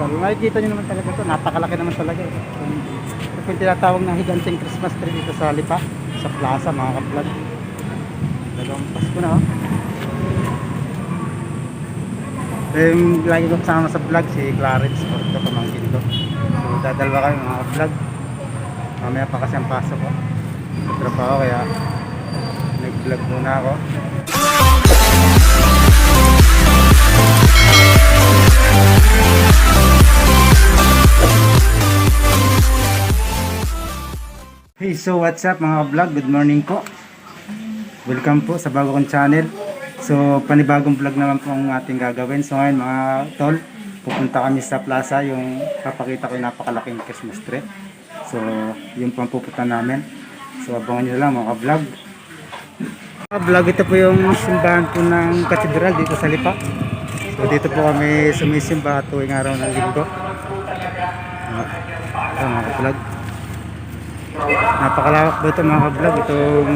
Pero nakikita nyo naman talaga ito. Napakalaki naman talaga. Ito po yung tinatawag na higanting Christmas tree dito sa Lipa. Sa plaza mga ka-vlog. Dalawang Pasko na oh. Lagi ko kasama sa vlog si Clarence Porto, pamangkin ko. So dadalwa kami mga ka-vlog. Mamaya pa kasi ang pasok ko. Sa trabaho kaya nag-vlog muna ako. Hey, so what's up mga vlog? Good morning po. Welcome po sa bago kong channel. So panibagong vlog naman po ang ating gagawin. So ngayon mga tol, pupunta kami sa plaza. Yung papakita ko yung napakalaking Christmas tree. So yung pang pupunta namin. So abangan nyo lang mga vlog. Mga vlog, ito po yung simbahan po ng katedral dito sa Lipa. So dito po kami sumisimba tuwing araw ng linggo. Ito mga vlog. Napakalawak po ito mga ka-vlog. Itong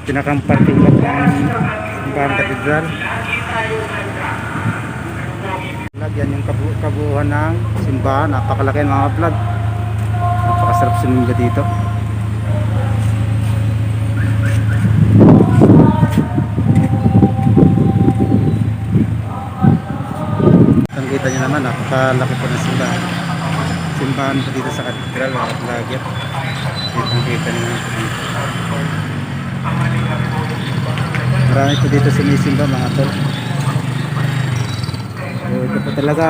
pinakang parking lot ng simbahan katedral. Yan yung kabuuan ng simbahan. Napakalaki mga ka-vlog. Napakasarap sumingga dito. Kita nyo naman, napakalaki po ng simbahan. Simbahan po dito sa katedral mga ka-vlog. Kita nyo naman. Marami po dito sumisimba mga tol. So, ito po talaga,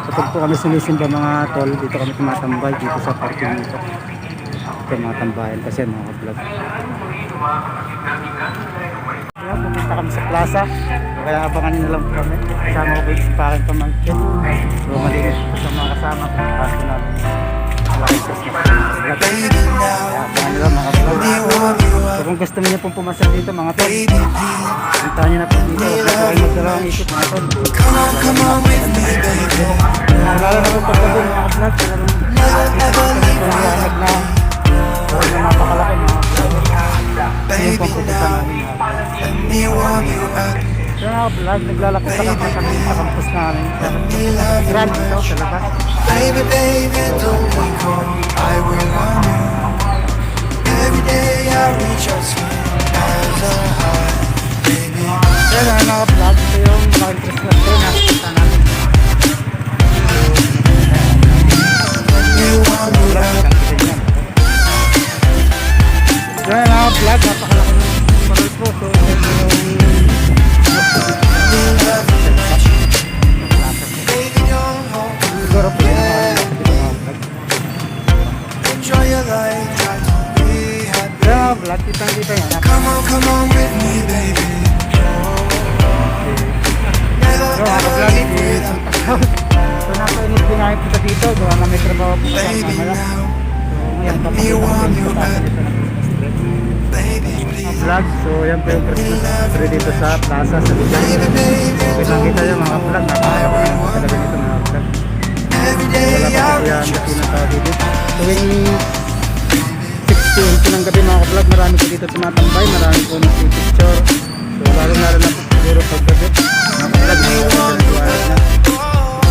kapag po kami sumisimba mga tol, dito kami tumatambay dito sa parking nito. Ito mga tambayan kasi mga ka-vlog. Kaya pumunta kami sa plaza. Kaya abangan nyo lang po kami. Kasama ko po yung parang pamangkin. So malinis po sa mga kasama. Pumunta ko namin. Malaking Christmas po mga vlog. Kaya abangan nyo lang mga vlog. So kung gusto niyo pong pumasal dito mga tol, puntahan nyo na po dito. Huwag na po kayo magdalawang isip mga tol. Lalo na po pagkabi mga vlog. Talagang na napakalaki mga vlog. Yung pong pupunta namin mga vlog. So mga vlog, naglalakad sa campus namin. Grand ito sa labas. Baby, baby, don't we go? I will on you. Every day I reach out to you as a high, baby. So mga vlog, ito yung malaking Christmas tree na nakita namin. You want me back? So mga vlog, napakalaki ng parol po. So ito yung Baby, don't hold me. siguro po yung mga vlog. Enjoy your life, try to be happy. So mga vlog, kitang-kita yan. Come on with me, baby. Never, So mga never vlog, leave without so napainit din namin punta dito. Gawa na may trabaho po sa baby mamaya. now. So ngayon, papakita ko yung sa taas nito ng Christmas tree. Baby, Mga please. vlog, so yan po yung Christmas tree dito sa plaza sa Ligan. Baby, baby, Kitang-kita yung mga vlog. Napakalaking talaga nito mga vlog. every day Wala pa I po yan reach out kasi to ng tao dito. Tuwing 16 po ng gabi mga vlog, marami po dito tumatambay, marami po nagpipicture. So lalo-lalo na po siguro pag gabi. Mga vlog, mga vlog na liwanag na.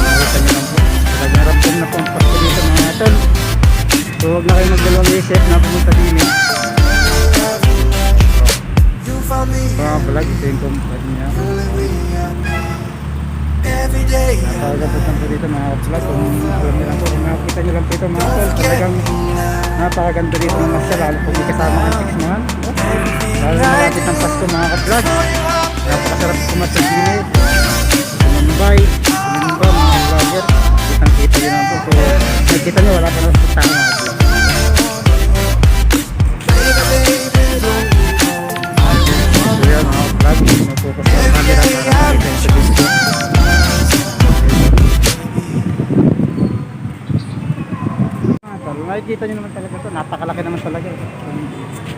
Nakita nyo lang po. Talagang ramdam na po ang Pasko dito mga tol. So huwag na kayo magdalawang isip na pumunta din eh. you found me. Mga vlog, ito yung kumpad niya. Every day Napakagabot lang po dito mga vlog. Kung alam nyo lang po, kung nakakita nyo lang po ito mga tol, talagang napakaganda dito ng masya. Lalo po may kasama ang chicks naman. Lalo na malapit ng Pasko mga ka-vlog. Napakasarap pumasal din eh. Sumambay, sumimba mga vlogger. Kitang-kita nyo lang po. So nakikita nyo, wala pa na punta mga vlog. So yan mga vlog, mapokus na ang camera para makita yung sa video. Nakikita nyo naman talaga ito. Napakalaki naman talaga. Ito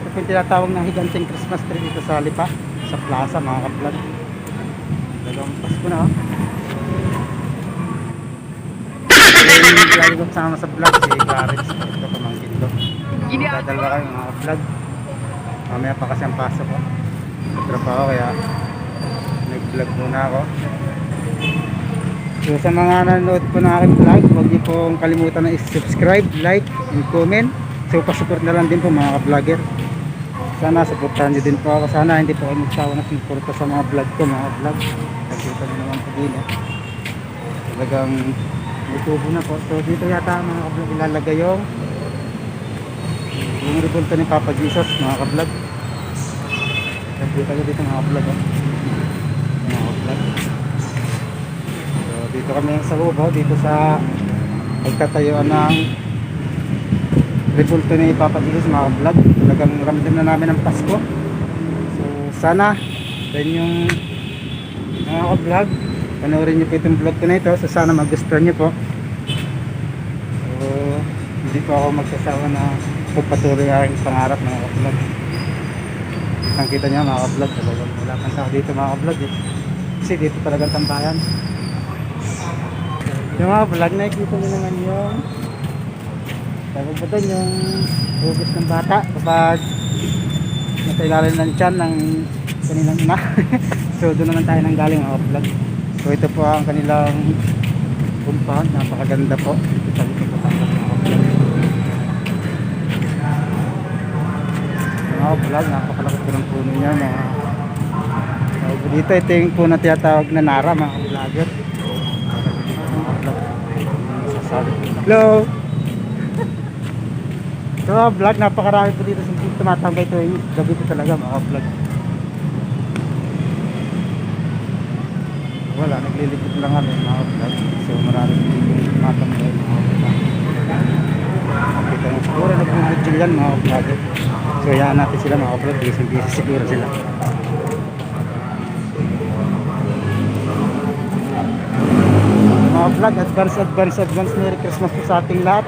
po yung tinatawag na higanting Christmas tree dito sa Lipa. Sa plaza mga ka-vlog. Dalawang Pasko na oh. Lagi ko kasama sa vlog si Clarence. Ito pamangkin ko. Dadalwa kayo mga ka-vlog. Mamaya pa kasi ang pasok ko. Trabaho kaya nag-vlog muna ako. So sa mga nanonood po ng aking vlog, huwag niyo pong kalimutan na i-subscribe, like, and comment. So pasupport na lang din po mga ka-vlogger. Sana supportahan niyo din po ako. Sana hindi po kayo magsawa na suporta sa mga vlog ko, mga vlog. Nakita niyo naman po din talagang tubo na po. So dito yata mga ka-vlog ilalagay yung resulta ni Papa Jesus mga ka-vlog. Nakita niyo dito mga ka-vlog. Mga ka-vlog. So dito kami sa Lubao, dito sa pagtatayuan ng resulta ni Papa Jesus mga ka-vlog. Talagang ramdam na namin ang Pasko. So sana then yung mga ka-vlog panoorin niyo po itong vlog ko na ito. So sana magustuhan niyo po. So hindi po ako magsasawa na pagpatuloy ang aking pangarap mga ka-vlog. Nakita niyo mga ka-vlog, talagang wala kang tao dito mga ka-vlog kasi dito talagang tambayan. Yung mga vlog nakikita niyo naman yung tawag ba doon yung hugis ng bata kapag natailalim ng tiyan ng kanilang ina. So doon naman tayo nang galing mga vlog. So ito po ang kanilang compound, napakaganda po. Ito po tayo mga vlog. Mga vlog, napakalaki po ng puno niya mga. So dito ito yung puno tinatawag na Nara mga vlogger. Mga vlog. Hello! So vlog, napakarami po dito sa tumatambay ito yung gabi ko talaga mga vlog. Wala, naglilipit lang kami mga vlog. So marami dito yung tumatambay mga vlog. Kita nyo siguro nagbubudjil yan mga vlog. So yan natin sila mga vlog, busy siguro sila. Mga vlog, advance Merry Christmas po sa ating lahat.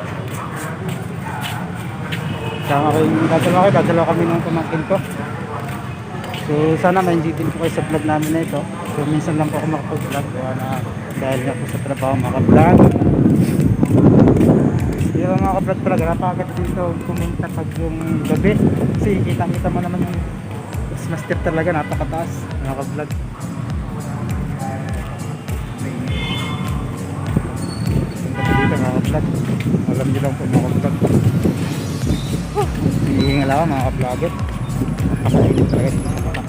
Dadalawa kami ng pamangkin ko. So sana ma-enjoy din po kayo sa vlog namin na ito. So minsan lang po ako makapag-vlog dahil nga po sa trabaho maka-vlog. Yung mga ka-vlog talaga napakagad dito pumunta pag yung gabi. Kasi kita mo naman yung Christmas tree talaga napakataas mga ka-vlog. Dito mga ka-vlog. Alam niyo lang po mga ka-vlog. Hihingal ako mga ka-vlogger. Napakainit talaga dito sa baka.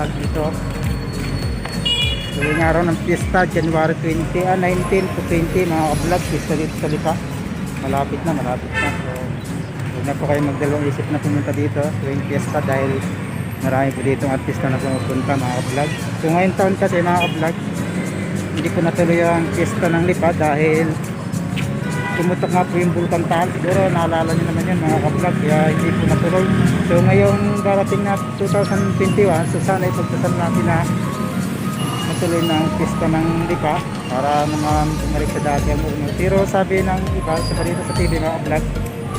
Dito so yung araw ng pista January 19 to 20 mga ka-vlog, pista dito sa Lipa. Malapit na so huwag na po kayo magdalawang isip na pumunta dito tuwing pista dahil marami po dito ang artista na pumupunta mga ka-vlog. So ngayon taon kasi mga ka-vlog hindi po natuloy ang pista ng Lipa dahil tumutok nga po yung Bulkan Taal. Siguro naalala nyo naman yun mga ka-vlog, kaya hindi po natuloy. So ngayong darating na 2021, so sana ipagtasal natin na matuloy ng pista ng Lipa para naman bumalik sa dati ang uno. Pero sabi ng iba, sa dito sa TV mga ka-vlog,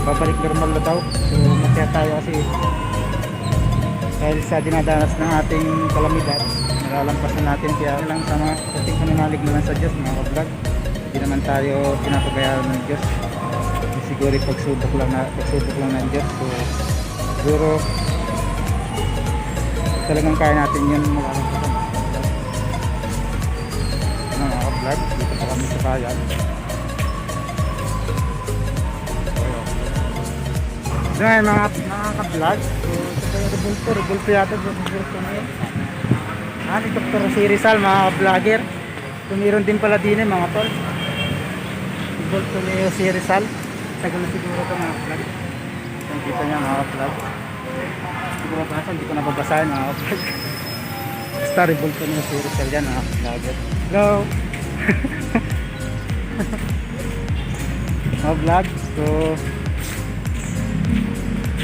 babalik normal na daw. So masaya tayo kasi dahil sa dinadanas ng ating kalamidad nalalampasan natin, kaya lang sa mga ating pananalig naman sa Diyos mga ka-vlog. Hindi naman tayo pinapabayaan ng Diyos. Siguro pagsubok lang ng Diyos. So siguro talagang kaya natin yun makakapasan mga ka-vlog. Dito pa kami sa bayan. So ngayon mga ka-vlog, so ito yung rebulto yata rebulto na yun. Ni Dr. Si Rizal mga ka-vlogger. Tumiron din pala din mga tol. Rebulto ni si Rizal. Tagal siguro ito mga ka-vlog. Kita niya mga ka-vlog. Siguro basa, hindi ko nababasahin mga ka-vlog. Basta rebulto ni si Rizal yan mga ka-vlogger. Hello! Mga vlog. So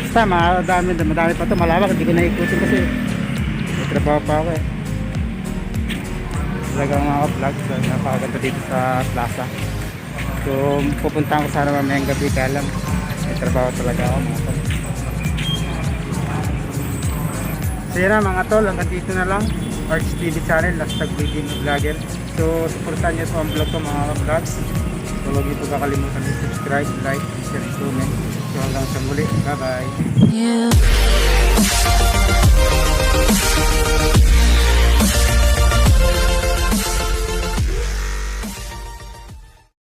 basta madami pa ito, malawak, hindi ko naikutin kasi may trabaho pa ako talagang mga vlog. So napakaganda dito sa plaza. So pupuntahan ko sana mamayang gabi, kaya lang may trabaho talaga ako mga tol. So yun na mga tol, hanggang dito na lang Arch TV channel, Hashtag Wedding Vlogger. So supportan nyo po ang vlog ko mga vlogs. So huwag niyo po kakalimutan i-subscribe, like, share, and comment. So So hanggang sa muli. Bye-bye. You